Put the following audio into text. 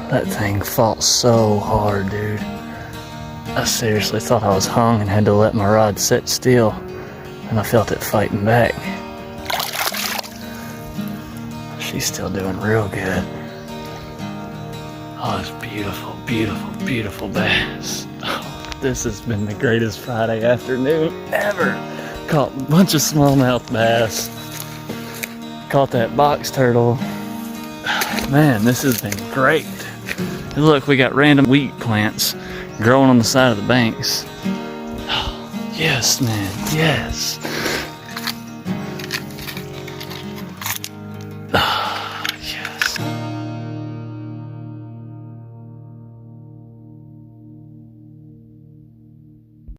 That thing fought so hard, dude. I seriously thought I was hung and had to let my rod sit still, and I felt it fighting back. She's still doing real good. Oh, it's beautiful, beautiful, beautiful bass. Oh, this has been the greatest Friday afternoon ever. Caught a bunch of smallmouth bass. Caught that box turtle. Man, this has been great. And look, we got random wheat plants growing on the side of the banks. Oh, yes, man, yes.